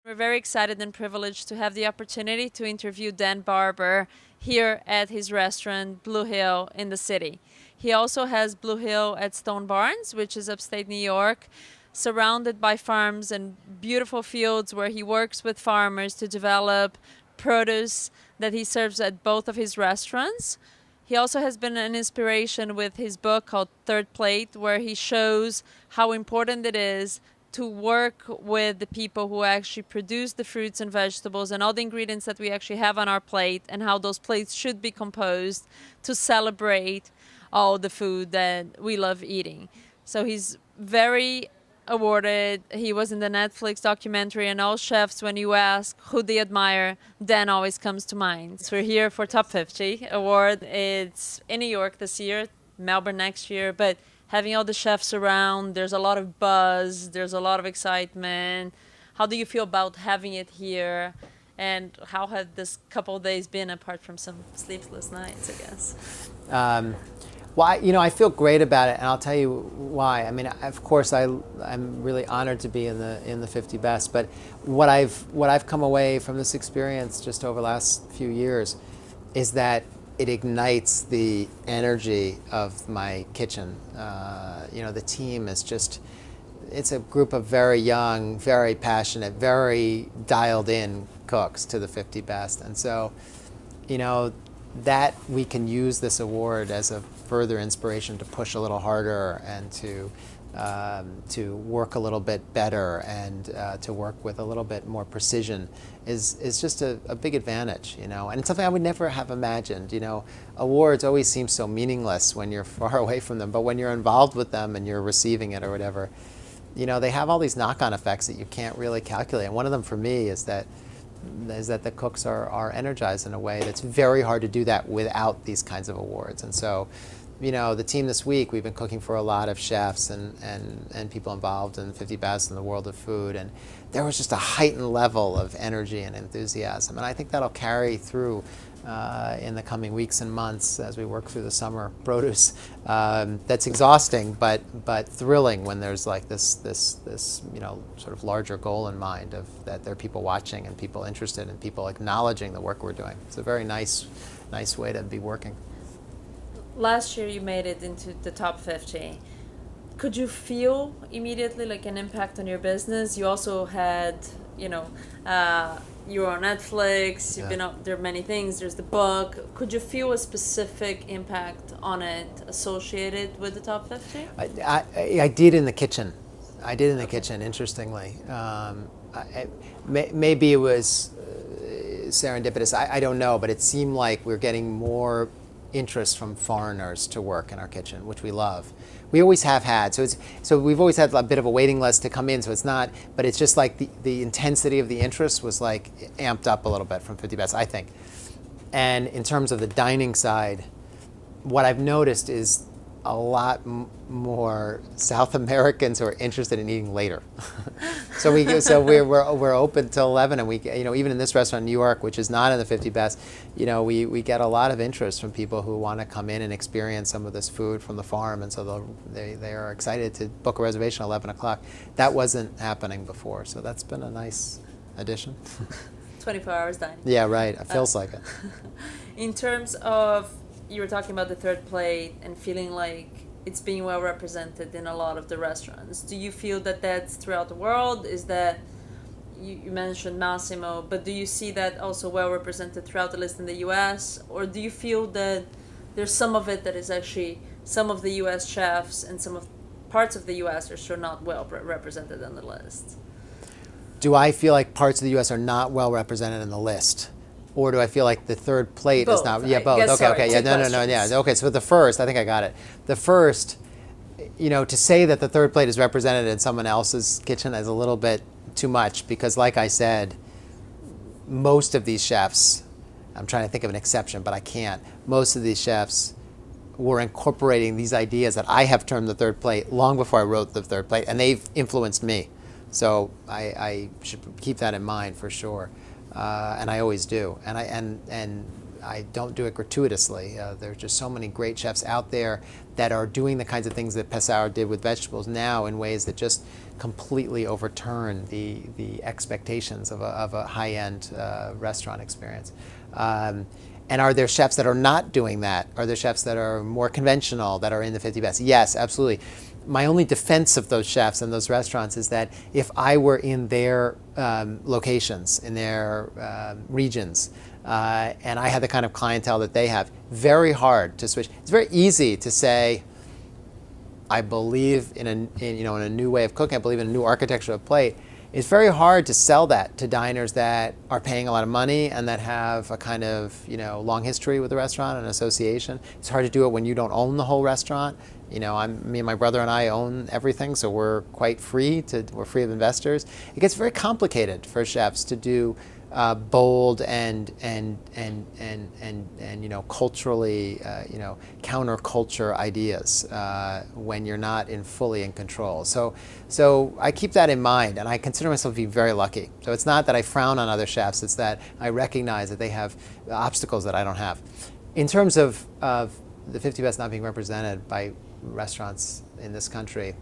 We're very excited and privileged to have the opportunity to interview Dan Barber here at his restaurant Blue Hill in the city. He also has Blue Hill at Stone Barns, which is upstate New York, surrounded by farms and beautiful fields where he works with farmers to develop produce that he serves at both of his restaurants. He also has been an inspiration with his book called Third Plate, where he shows how important it is to work with the people who actually produce the fruits and vegetables and all the ingredients that we actually have on our plate, and how those plates should be composed to celebrate all the food that we love eating. So he's very awarded. He was in the Netflix documentary, and all chefs, when you ask who they admire, Dan always comes to mind. So we're here for Top 50 award. It's in New York this year, Melbourne next year, but having all the chefs around, there's a lot of buzz, there's a lot of excitement. How do you feel about having it here? And how have this couple of days been, apart from some sleepless nights, I guess? Well, I feel great about it, and I'll tell you why. I mean, of course, I'm really honored to be in the 50 best. But what I've come away from this experience just over the last few years is that it ignites the energy of my kitchen. The team is it's a group of very young, very passionate, very dialed in cooks to the 50 best. And so, that we can use this award as a further inspiration to push a little harder and to work a little bit better and to work with a little bit more precision is just a big advantage, and it's something I would never have imagined. Awards always seem so meaningless when you're far away from them, but when you're involved with them and you're receiving it or whatever, they have all these knock-on effects that you can't really calculate. And one of them for me is that the cooks are energized in a way that's very hard to do that without these kinds of awards. And so, the team this week, we've been cooking for a lot of chefs and people involved in 50 Best in the world of food, and there was just a heightened level of energy and enthusiasm. And I think that'll carry through in the coming weeks and months as we work through the summer produce. That's exhausting, but thrilling when there's like this sort of larger goal in mind of that there are people watching and people interested and people acknowledging the work we're doing. It's a very nice way to be working. Last year you made it into the top 50. Could you feel immediately like an impact on your business? You also had, you were on Netflix, you've been up, there are many things, there's the book. Could you feel a specific impact on it associated with the top 50? I did in the kitchen. Kitchen, interestingly. Maybe it was serendipitous, I don't know, but it seemed like we're getting more interest from foreigners to work in our kitchen, which we love. We always have had, so we've always had a bit of a waiting list to come in, so it's not, but it's just like the intensity of the interest was like amped up a little bit from 50 Best, I think. And in terms of the dining side, what I've noticed is a lot more South Americans who are interested in eating later. So we're open till 11, and we even in this restaurant in New York, which is not in the 50 Best, we get a lot of interest from people who want to come in and experience some of this food from the farm, and so they are excited to book a reservation at 11 o'clock. That wasn't happening before, so that's been a nice addition. 24 hours dining. Yeah, right. It feels like it. In terms of, you were talking about the third plate and feeling like it's being well represented in a lot of the restaurants. Do you feel that that's throughout the world? Is that, you mentioned Massimo, but do you see that also well represented throughout the list in the US? Or do you feel that there's some of it that is actually, some of the US chefs and some of parts of the US are sure not well represented on the list? Do I feel like parts of the US are not well represented in the list? Or do I feel like the third plate both, is not? Yeah, both. Guess, Okay. Yeah, no. Yeah. Okay. So the first, I think I got it. The first, to say that the third plate is represented in someone else's kitchen is a little bit too much, because, like I said, most of these chefs, I'm trying to think of an exception, but I can't. Most of these chefs were incorporating these ideas that I have termed the third plate long before I wrote the third plate, and they've influenced me. So I should keep that in mind for sure. And I always do. And I don't do it gratuitously. There's just so many great chefs out there that are doing the kinds of things that Pesaro did with vegetables now in ways that just completely overturn the expectations of a high-end restaurant experience. And are there chefs that are not doing that? Are there chefs that are more conventional, that are in the 50 best? Yes, absolutely. My only defense of those chefs and those restaurants is that if I were in their locations, in their regions, and I had the kind of clientele that they have, very hard to switch. It's very easy to say, I believe in a new way of cooking. I believe in a new architecture of plate. It's very hard to sell that to diners that are paying a lot of money and that have a kind of long history with the restaurant and association. It's hard to do it when you don't own the whole restaurant. Me and my brother and I own everything, so we're quite we're free of investors. It gets very complicated for chefs to do bold and culturally counterculture ideas when you're not fully in control. So I keep that in mind, and I consider myself to be very lucky. So it's not that I frown on other chefs; it's that I recognize that they have obstacles that I don't have. In terms of the 50 best not being represented by restaurants in this country,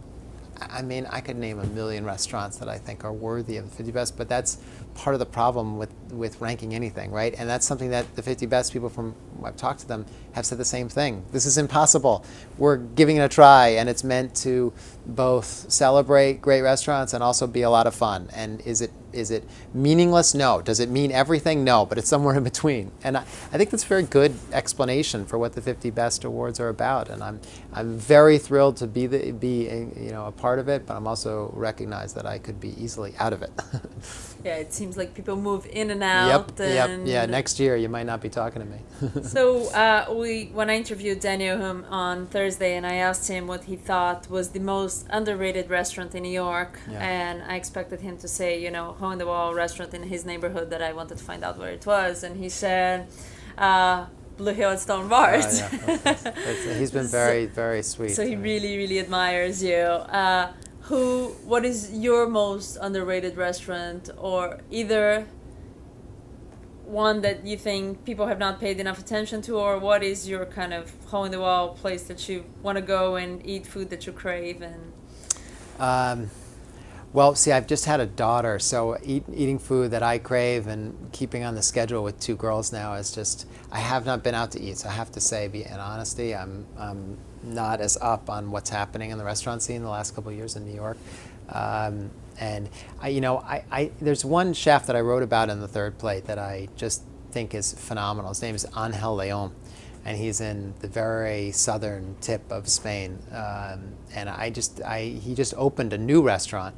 I mean, I could name a million restaurants that I think are worthy of the 50 best, but that's part of the problem with ranking anything, right? And that's something that the 50 best people from I've talked to them have said the same thing. This is impossible. We're giving it a try, and it's meant to both celebrate great restaurants and also be a lot of fun. And is it meaningless? No. Does it mean everything? No, but it's somewhere in between. And I think that's a very good explanation for what the 50 Best Awards are about. And I'm very thrilled to be a part of it, but I'm also recognize that I could be easily out of it. Yeah, it seems like people move in and out. Yep. Yeah, next year you might not be talking to me. So when I interviewed Daniel on Thursday, and I asked him what he thought was the most underrated restaurant in New York, and I expected him to say, hole in the wall restaurant in his neighborhood that I wanted to find out where it was, and he said Blue Hill at Stone Bars. He's been very, very sweet. So he really, really admires you. What is your most underrated restaurant, or either one that you think people have not paid enough attention to, or what is your kind of hole in the wall place that you want to go and eat food that you crave? And well, see, I've just had a daughter, so eating food that I crave and keeping on the schedule with two girls now is just, I have not been out to eat. So I have to say, in honesty, I'm not as up on what's happening in the restaurant scene the last couple of years in New York. And there's one chef that I wrote about in the Third Plate that I just think is phenomenal. His name is Angel Leon, and he's in the very southern tip of Spain. And he just opened a new restaurant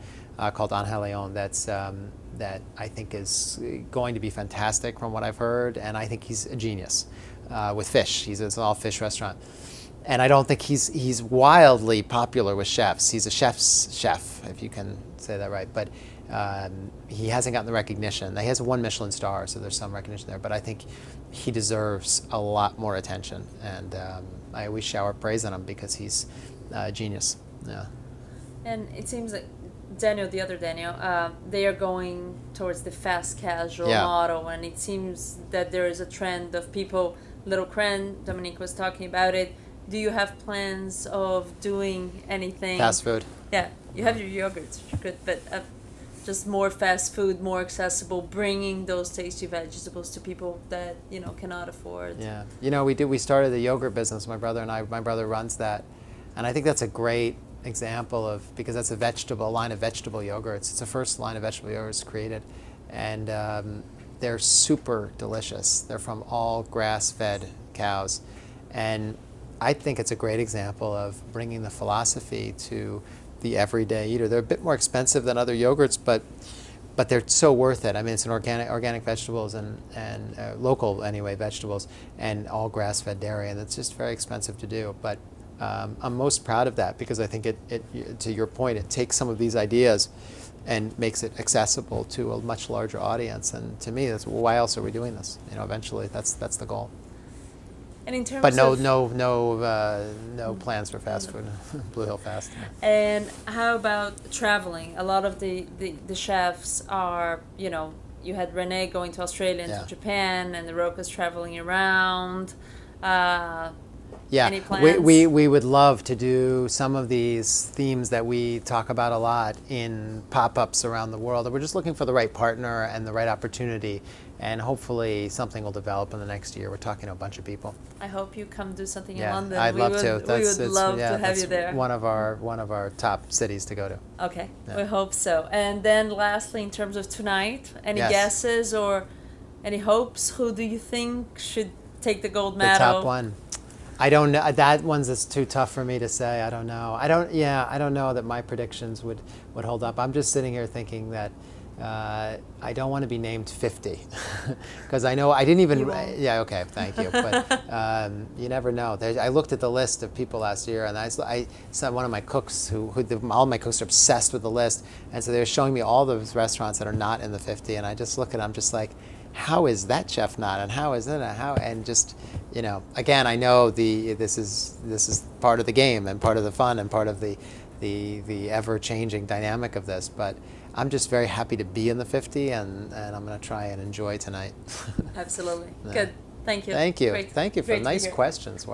called Angel Leon that I think is going to be fantastic from what I've heard, and I think he's a genius with fish. It's an all fish restaurant. And I don't think he's wildly popular with chefs. He's a chef's chef, if you can say that right. But he hasn't gotten the recognition. He has a 1 Michelin star, so there's some recognition there. But I think he deserves a lot more attention. And I always shower praise on him because he's a genius. Yeah. And it seems like the other Daniel, they are going towards the fast casual model. And it seems that there is a trend of people, Little Cren, Dominique was talking about it. Do you have plans of doing anything? Fast food. Yeah, you have your yogurts, which are good, but just more fast food, more accessible, bringing those tasty vegetables to people that cannot afford. Yeah, we started the yogurt business. My brother and I. My brother runs that, and I think that's a great example of, because that's a line of vegetable yogurts. It's the first line of vegetable yogurts created, and they're super delicious. They're from all grass-fed cows, and I think it's a great example of bringing the philosophy to the everyday eater. They're a bit more expensive than other yogurts, but they're so worth it. I mean, it's an organic vegetables and local anyway vegetables and all grass-fed dairy, and it's just very expensive to do. But I'm most proud of that because I think it to your point, it takes some of these ideas and makes it accessible to a much larger audience. And to me, that's why else are we doing this? Eventually, that's the goal. And in terms but of no plans for fast food, Blue Hill Fast. And how about traveling? A lot of the chefs are, you had Renee going to Australia and Yeah. to Japan, and the Rokas traveling around. Yeah, Any plans? we would love to do some of these themes that we talk about a lot in pop-ups around the world. And we're just looking for the right partner and the right opportunity, and hopefully something will develop in the next year. We're talking to a bunch of people. I hope you come do something in Yeah, London. I'd love to. We would love to have you there. One of our top cities to go to. Okay, Yeah. we hope so. And then lastly, in terms of tonight, any Yes. guesses or any hopes? Who do you think should take the gold The medal? top one. I don't know. That one's just too tough for me to say. I don't know. I don't know that my predictions would hold up. I'm just sitting here thinking that I don't want to be named 50 because I know I didn't even. You won't. Yeah. Okay. Thank you. But you never know. I looked at the list of people last year, and I saw one of my cooks all my cooks are obsessed with the list, and so they were showing me all those restaurants that are not in the 50, and I just look at them just like, how is that chef not, and how is that, and just, again, I know this is part of the game and part of the fun and part of the ever changing dynamic of this, but I'm just very happy to be in the 50, and I'm going to try and enjoy tonight. Absolutely. Yeah. Good. Thank you. Thank you. Great. Thank you for Great to be nice here. questions. Wow.